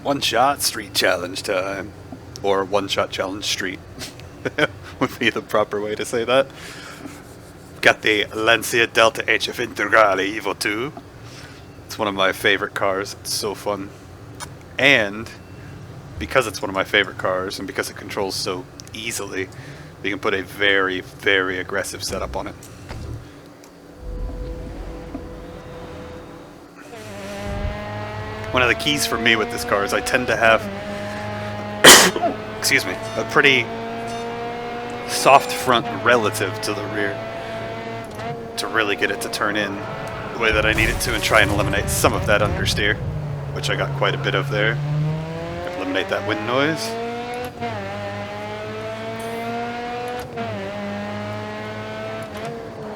One shot street challenge time. Or one shot challenge street. Would be the proper way to say that. Got the Lancia Delta HF Intregrale Evo 2. It's one of my favorite cars. It's so fun. And because it's one of my favorite cars and because it controls so easily, we can put a very, very aggressive setup on it. One of the keys for me with this car is I tend to have excuse me, a pretty soft front relative to the rear to really get it to turn in the way that I need it to and try and eliminate some of that understeer, which I got quite a bit of there. Eliminate that wind noise.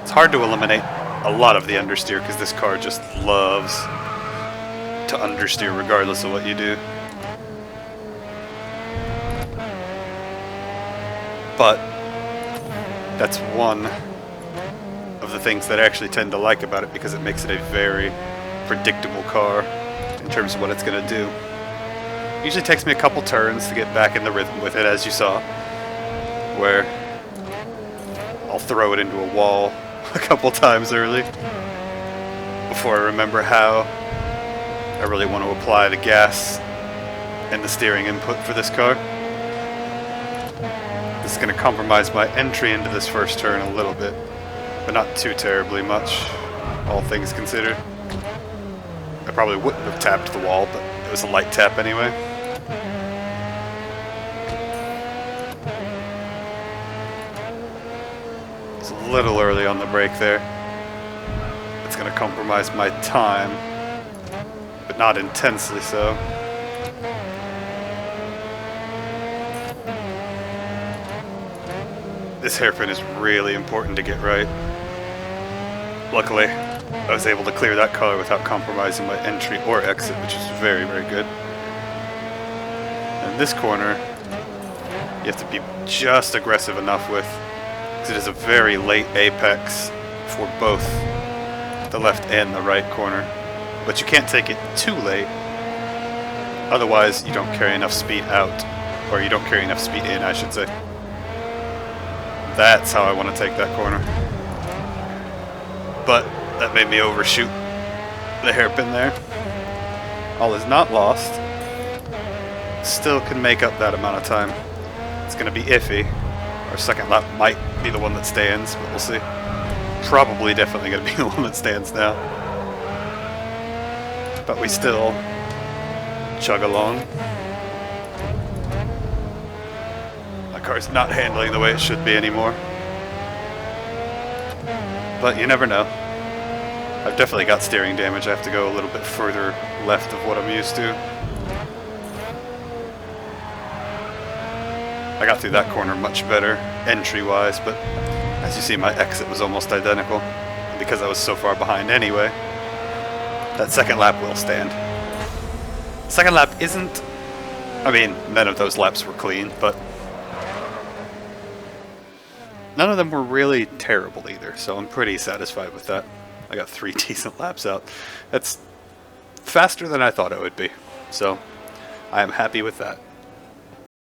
It's hard to eliminate a lot of the understeer because this car just loves to understeer regardless of what you do. But that's one of the things that I actually tend to like about it because it makes it a very predictable car in terms of what it's going to do. It usually takes me a couple turns to get back in the rhythm with it, as you saw, where I'll throw it into a wall a couple times early before I remember how I really want to apply the gas and the steering input for this car. This is going to compromise my entry into this first turn a little bit, but not too terribly much, all things considered. I probably wouldn't have tapped the wall, but it was a light tap anyway. It's a little early on the brake there. It's going to compromise my time, but not intensely so. This hairpin is really important to get right. Luckily, I was able to clear that car without compromising my entry or exit, which is very, very good. And this corner, you have to be just aggressive enough with, because it is a very late apex for both the left and the right corner. But you can't take it too late, otherwise you don't carry enough speed out, or you don't carry enough speed in, I should say. That's how I want to take that corner. But that made me overshoot the hairpin there. All is not lost. Still can make up that amount of time. It's going to be iffy. Our second lap might be the one that stands, but we'll see. Probably definitely going to be the one that stands now. But we still chug along. Car's not handling the way it should be anymore. But you never know. I've definitely got steering damage. I have to go a little bit further left of what I'm used to. I got through that corner much better, entry-wise, but as you see, my exit was almost identical. And because I was so far behind anyway, that second lap will stand. Second lap isn't... I mean, none of those laps were clean, but none of them were really terrible either, so I'm pretty satisfied with that. I got 3 decent laps out. That's faster than I thought it would be, so I am happy with that.